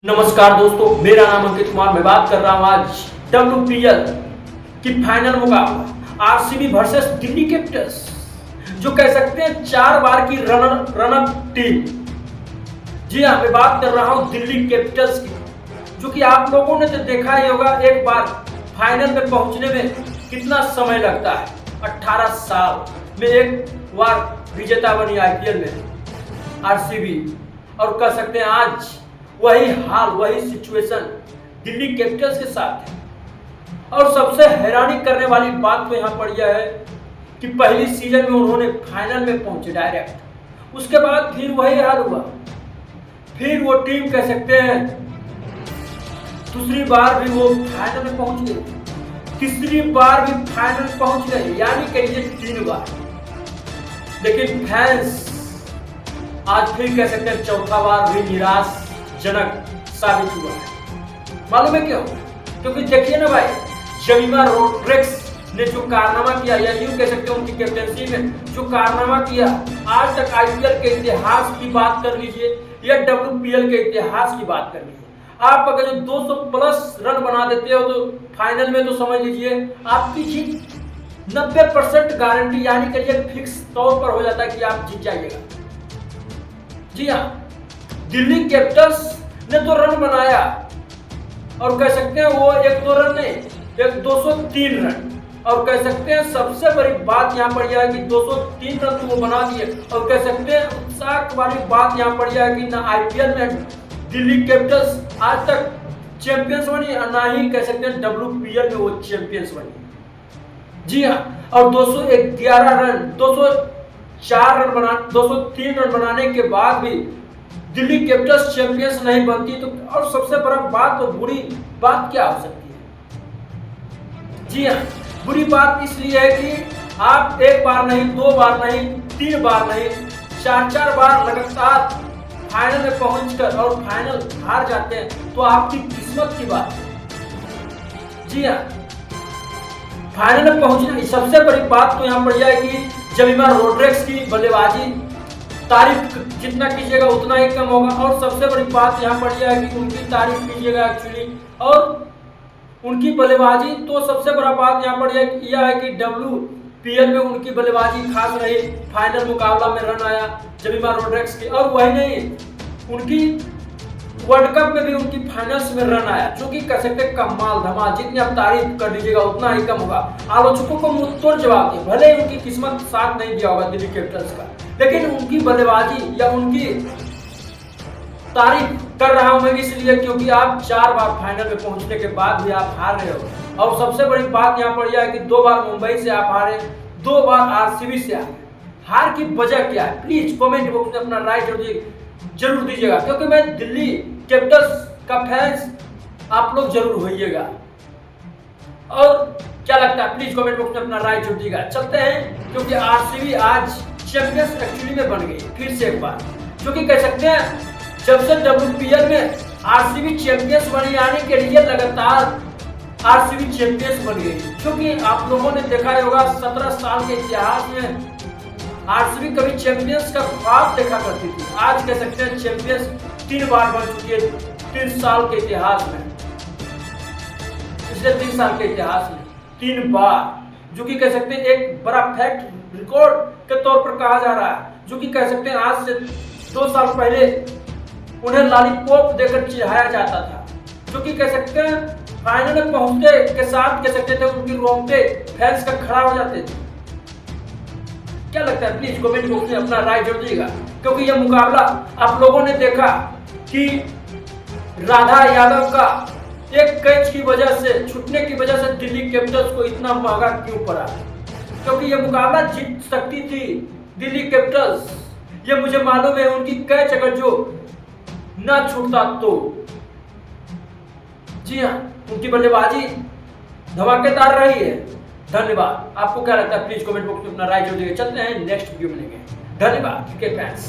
नमस्कार दोस्तों, मेरा नाम अंकित कुमार। मैं बात कर रहा हूं आज WPL की फाइनल मुकाबला आरसीबी वर्सेस दिल्ली कैपिटल्स, जो कह सकते हैं 4 बार की रनअप टीम। जी हाँ, मैं बात कर रहा हूं दिल्ली कैपिटल्स की, जो कि आप लोगों ने तो देखा ही होगा एक बार फाइनल में पहुंचने में कितना समय लगता है। 18 साल में एक बार विजेता बनी आईपीएल में आरसीबी, और कह सकते हैं आज वही हाल, वही सिचुएशन दिल्ली कैपिटल्स के साथ है। और सबसे हैरानी करने वाली बात तो यहाँ पर यह है कि पहली सीजन में उन्होंने फाइनल में पहुंचे डायरेक्ट, उसके बाद फिर वही हाल हुआ। फिर वो टीम कह सकते हैं दूसरी बार भी वो फाइनल में पहुंच गई, तीसरी बार भी फाइनल पहुंच गए, यानी कहिए 3 बार। लेकिन फैंस आज फिर कह सकते हैं चौथा बार भी निराश जनक साबित हुआ है। मालूम है क्यों? क्योंकि देखिए ना भाई, जमीमा रोड्रिग्स ने जो कारनामा किया, या यूं कह सकते हैं उनकी कैप्टनसी में जो कारनामा किया, आज तक आईपीएल के इतिहास की बात कर लीजिए या WPL के इतिहास की बात कर लीजिए, आप अगर जो 200 प्लस रन बना देते हो तो फाइनल में, तो समझ लीजिए आपकी जीत 90% गारंटी, यानी करिए फिक्स तौर पर हो जाता है कि आप जीत जाइएगा। जी हाँ, दिल्ली कैपिटल्स ने तो रन बनाया, और कह सकते हैं वो 1-2 रन नहीं, एक 203 रन। और कह सकते हैं सबसे बड़ी बात यहाँ पर यह है कि 203 रन तो वो बना दिए। और कह सकते हैं उत्साह वाली बात यहाँ पर यह है कि ना आईपीएल में दिल्ली कैपिटल्स आज तक चैंपियंस बनी, और ना ही कह सकते हैं WPL में वो चैंपियंस बनी। जी हाँ, और 211 रन, 203 रन बनाने के बाद भी दिल्ली कैपिटल्स चैंपियंस नहीं बनती, तो और सबसे बड़ा बात, तो बुरी बात क्या हो सकती है? जी हाँ, बुरी बात इसलिए है कि आप 1 बार नहीं, 2 बार नहीं, 3 बार नहीं, 4 बार लगातार फाइनल में पहुंचकर और फाइनल हार जाते हैं, तो आपकी किस्मत की बात है। जी हाँ, फाइनल में पहुंचना सबसे बड़ी बात तो यहाँ पर यह है कि जमीमा रोड्रिग्स की बल्लेबाजी, तारीफ जितना कीजिएगा उतना ही कम होगा। और सबसे बड़ी बात यहाँ पर यह है कि उनकी तारीफ कीजिएगा एक्चुअली, और उनकी बल्लेबाजी, तो सबसे बड़ा बात यहाँ पर यह है कि WPL में उनकी बल्लेबाजी खास रही। फाइनल मुकाबला में रन आया जमीमा रोड्रिग्स की, और वही नहीं, उनकी वर्ल्ड कप में भी उनकी फाइनल्स में रन आया, जो कि कह सकते कमाल धमाल। जितनी आप तारीफ कर दीजिएगा उतना ही कम होगा। आलोचकों को मुंहतोड़ जवाब दिए, भले ही उनकी किस्मत साथ नहीं दिया होगा दिल्ली कैपिटल्स का, लेकिन उनकी बल्लेबाजी या उनकी तारीफ कर रहा हूं मैं इसलिए क्योंकि आप 4 बार फाइनल में पहुंचने के बाद भी आप हार रहे हो। और सबसे बड़ी बात यहाँ पर यह है कि 2 बार मुंबई से आप हारे, 2 बार आरसीबी से हारे। हार की वजह क्या है? प्लीज कमेंट बॉक्स में अपना राय जरूर दीजिएगा, क्योंकि मैं दिल्ली कैपिटल्स का फैंस आप लोग जरूर होइएगा। और क्या लगता है प्लीज कमेंट बॉक्स में अपना राय जरूर दीजिएगा। चलते हैं, क्योंकि आरसीबी आज चैंपियंस एक्चुअली में बन गई फिर से एक बार, जो कि कह सकते हैं जब से WPL में आरसीबी चैंपियंस बनी, यानी के लिए लगातार आरसीबी चैंपियंस बन गई। क्योंकि आप लोगों ने देखा होगा 17 साल के इतिहास में आरसीबी कभी चैंपियंस का ख्वाब देखा करती थी, आज कह सकते हैं चैंपियंस 3 बार बन चुकी है 3 साल के इतिहास में। पिछले 3 साल के इतिहास में 3 बार, जो कि कह सकते हैं एक बड़ा फैक्ट रिकॉर्ड के तौर पर कहा जा रहा है। जो कि कह सकते हैं आज से 2 साल पहले उन्हें लॉलीपॉप देकर चिढ़ाया जाता था, जो कि कह सकते हैं फाइनल में पहुंचने के साथ कह सकते थे उनकी रोंगटे फैंस का खड़ा हो जाते थे। क्या लगता है प्लीज कमेंट बॉक्स में अपना राय जरूर दीजिएगा, क्योंकि यह मुकाबला आप लोगों ने देखा कि राधा यादव का एक कैच की वजह से, छूटने की वजह से दिल्ली कैपिटल्स को इतना महंगा क्यों पड़ा। क्योंकि यह मुकाबला जीत सकती थी दिल्ली कैपिटल्स, ये मुझे मालूम है। उनकी कैच अगर जो ना छूटता तो, जी हाँ, उनकी बल्लेबाजी धमाकेदार रही है। धन्यवाद। आपको क्या लगता है प्लीज कमेंट बॉक्स में अपना राय जरूर दीजिएगा। चलते हैं नेक्स्ट वीडियो मिलेंगे। धन्यवाद क्रिकेट फैंस।